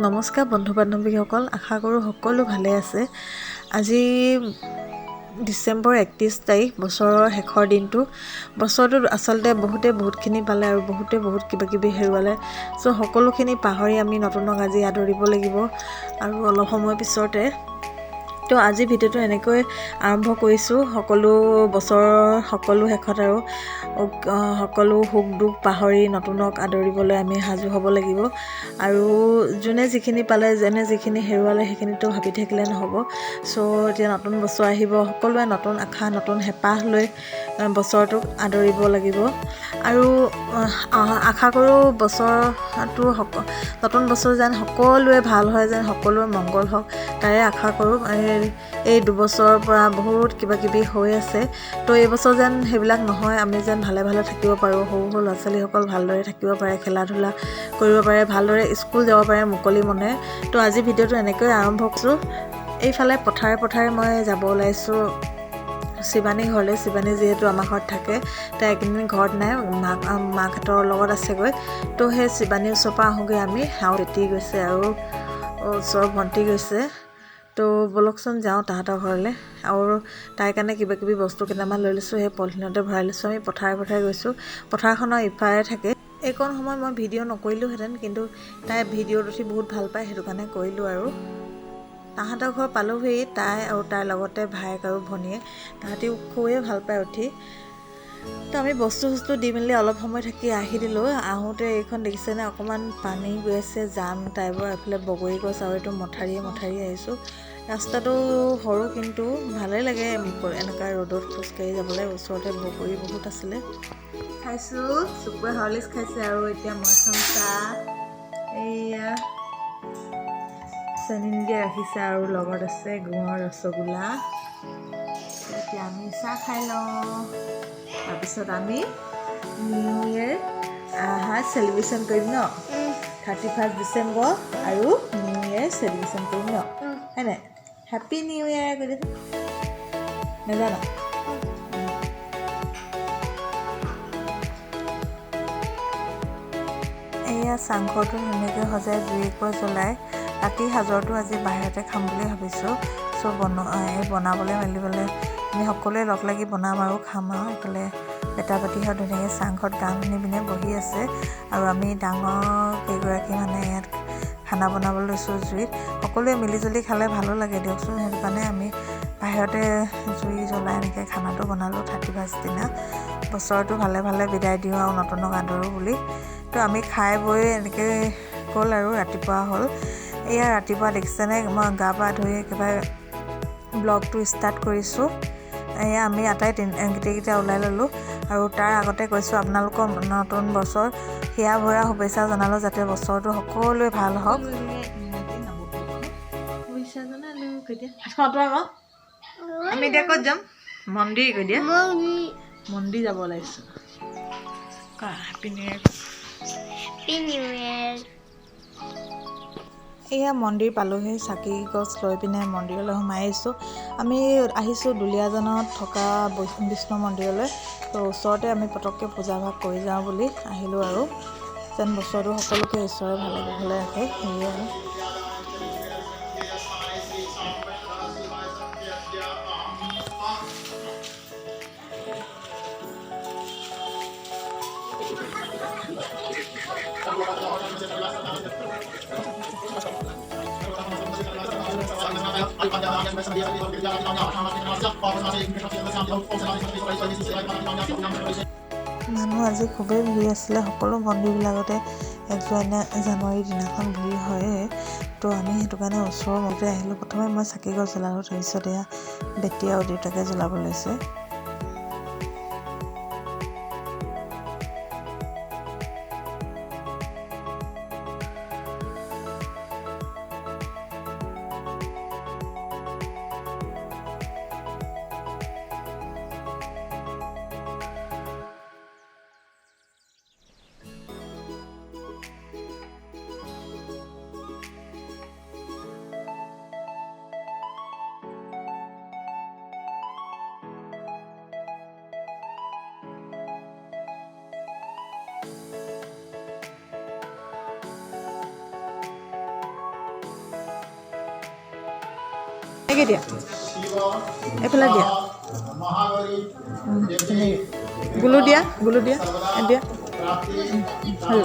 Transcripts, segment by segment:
নমস্কাৰ বন্ধু বান্ধৱীসকল, আশা কৰোঁ সকলো ভালে আছে। আজি ডিচেম্বৰ 31 তাৰিখ, বছৰৰ শেষৰ দিনটো। বছৰটোত আচলতে বহুতখিনি পালে আৰু বহুত কিবাকিবি হেৰুৱালে। চ' সকলোখিনি পাহৰি আমি নতুনক আজি আদৰিব লাগিব আৰু অলপ সময় পিছতে। তো আজি ভিডিঅ'টো এনেকৈ আৰম্ভ কৰিছোঁ। সকলো বছৰৰ সকলো শেষত আৰু সকলো সুখ দুখ পাহৰি নতুনক আদৰিবলৈ আমি সাজু হ'ব লাগিব। আৰু যোনে যিখিনি পালে, যেনে যিখিনি হেৰুৱালে সেইখিনিতো ভাবি থাকিলে নহ'ব। চ' এতিয়া নতুন বছৰ আহিব, সকলোৱে নতুন আশা নতুন হেঁপাহ লৈ বছৰটোক আদৰিব লাগিব। আৰু আশা কৰোঁ বছৰটো নতুন বছৰ যেন সকলোৱে ভাল হয়, যেন সকলোৰে মংগল হওক, তাৰে আশা কৰোঁ। এই দুবছৰৰ পৰা বহুত কিবাকিবি হৈ আছে, তো এইবছৰ যেন সেইবিলাক নহয়, আমি যেন ভালে থাকিব পাৰোঁ। সৰু ল'ৰা ছোৱালীসকল ভালদৰে থাকিব পাৰে, খেলা ধূলা কৰিব পাৰে, ভালদৰে স্কুল যাব পাৰে মুকলি মনে। তো আজি ভিডিঅ'টো এনেকৈ আৰম্ভ কৰিছোঁ। এইফালে পথাৰে মই যাব ওলাইছোঁ শিৱানী ঘৰলৈ। শিৱানী যিহেতু আমাৰ ঘৰত থাকে, তাই এইকেইদিন ঘৰত নাই, মাকহঁতৰ লগত আছেগৈ। তো সেই শিৱানীৰ ওচৰৰ পৰা আহোঁগৈ আমি। আৰু বেটি গৈছে আৰু ওচৰৰ ভণ্টি গৈছে। তো ব'লকচোন যাওঁ তাহাঁতৰ ঘৰলৈ। আৰু তাইৰ কাৰণে কিবাকিবি বস্তু কেইটামান লৈ লৈছোঁ, সেই পলিথিনতে ভৰাই লৈছোঁ। আমি পথাৰে গৈছোঁ। পথাৰখনৰ ইফালে থাকে। এইকণ সময় মই ভিডিঅ' নকৰিলোঁহেঁতেন, কিন্তু তাই ভিডিঅ'ত উঠি বহুত ভাল পায়, সেইটো কাৰণে কৰিলোঁ। আৰু তাহাঁতৰ ঘৰ পালোহি। তাই আৰু তাইৰ লগতে ভায়েক আৰু ভনীয়ে, তাহাঁতিও খুবেই ভাল পায় উঠি। তো আমি বস্তু দি মেলি অলপ সময় থাকি আহি দিলোঁ। আহোঁতে এইখন দেখিছেনে, অকণমান পানী গৈ আছে, জান টাইপৰ। এইফালে বগৰী গছ আৰু এইটো মথাৰিয়ে আহিছোঁ। ৰাস্তাটো সৰু, কিন্তু ভালেই লাগে এনেকুৱা ৰ'দত খোজকাঢ়ি যাবলৈ। ওচৰতে বগৰী বহুত আছিলে। খাইছোঁ, চুকুৱে হৰলিক্স খাইছে আৰু এতিয়া মই খাম চাহ। এইয়া চেনি নিদিয়া ৰাখিছে আৰু লগত আছে গুড়ৰ ৰসগোল্লা। এতিয়া আমি চাহ খাই লওঁ, তাৰপিছত আমি নিউ ইয়েৰ চেলিব্ৰেশ্যন কৰিম ন। 31 ডিচেম্বৰ আৰু নিউ ইয়েৰ চেলিব্ৰেশ্যন কৰিম ন, হয়নে? হেপ্পী নিউ ইয়েৰ কৰি দিছোঁ। নাজানো এয়া চাংঘৰটো ধুনীয়াকৈ সজাই জুই একুৰা জ্বলাই ৰাতি সাজৰটো আজি বাহিৰতে খাম বুলি ভাবিছোঁ। চ' বনাবলৈ মেলিবলৈ আমি সকলোৱে লগ লাগি বনাম আৰু খাম। আৰু এইফালে বেটা পাতিহঁত ধুনীয়াকৈ চাংঘৰত গান শুনি পিনে বহি আছে, আৰু আমি ডাঙৰ কেইগৰাকী মানে ইয়াত খানা বনাবলৈ লৈছোঁ জুইত। সকলোৱে মিলিজুলি খালে ভালো লাগে দিয়কচোন। সেইটো কাৰণে আমি বাহিৰতে জুই জ্বলাই এনেকৈ খানাটো বনালোঁ 31 দিনা। বছৰটো ভালে বিদায় দিওঁ আৰু নতুনক আদৰোঁ বুলি। তো আমি খাই বৈ এনেকৈ গ'ল আৰু ৰাতিপুৱা হ'ল। এয়া ৰাতিপুৱা দেখিছেনে, মই গা পা ধুই একেবাৰে ব্লগটো ষ্টাৰ্ট কৰিছোঁ। এয়া আমি গোটেইকেইটা ওলাই ল'লোঁ। আৰু তাৰ আগতে কৈছোঁ আপোনালোকৰ নতুন বছৰ হিয়া ভৰা শুভেচ্ছা জনালোঁ, যাতে বছৰটো সকলোৱে ভাল হওক। আমি এতিয়া ক'ত যাম? মন্দিৰ গৈ দিয়া। মন্দিৰ যাব ওলাইছোঁ। Happy new year. এয়া মন্দিৰ পালোহি। চাকি গছ লৈ পিনে মন্দিৰলৈ সোমাই আহিছোঁ। আমি আহিছোঁ দুলীয়াজানত থকা বিষ্ণু মন্দিৰলৈ। তো ওচৰতে আমি পটককৈ পূজা ভাগ কৰি যাওঁ বুলি আহিলোঁ, আৰু যেন বছৰটো সকলোকে ঈশ্বৰে ভালে ৰাখে, সেয়ে আৰু। মানুহ আজি খুবেই ভিৰ আছিলে। সকলো মন্দিৰবিলাকতে 1 জানুৱাৰীৰ দিনাখন ভিৰ হয়ে। তো আমি সেইটো কাৰণে ওচৰৰ মন্দিৰতে আহিলোঁ। প্ৰথমে মই চাকি গছ জ্বলালোঁ, তাৰপিছত এয়া বেটি আৰু দেউতাকে জ্বলাব লৈছে। এনেকৈ দিয়া এইফালে দিয়া এনেকৈ গুলো দিয়া দিয়া ভাল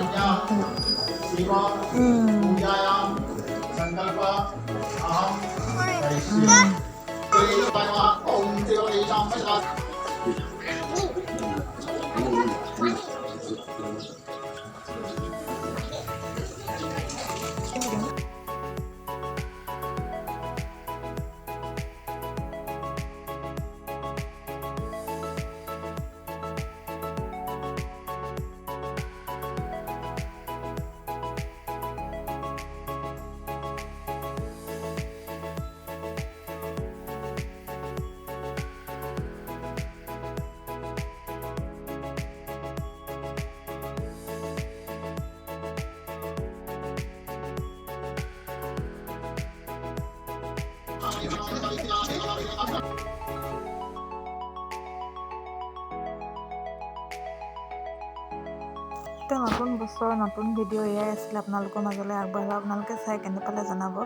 তো নতুন বছৰৰ নতুন ভিডিঅ' এয়াই আছিলে আপোনালোকৰ মাজলৈ আগবঢ়ালোঁ। আপোনালোকে চাই কেনে পালে জনাব।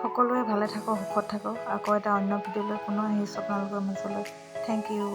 সকলোৱে ভালে থাকক, সুখত থাকক। আকৌ এটা অন্য ভিডিঅ' লৈ পুনৰ আহিছোঁ আপোনালোকৰ মাজলৈ। Thank U.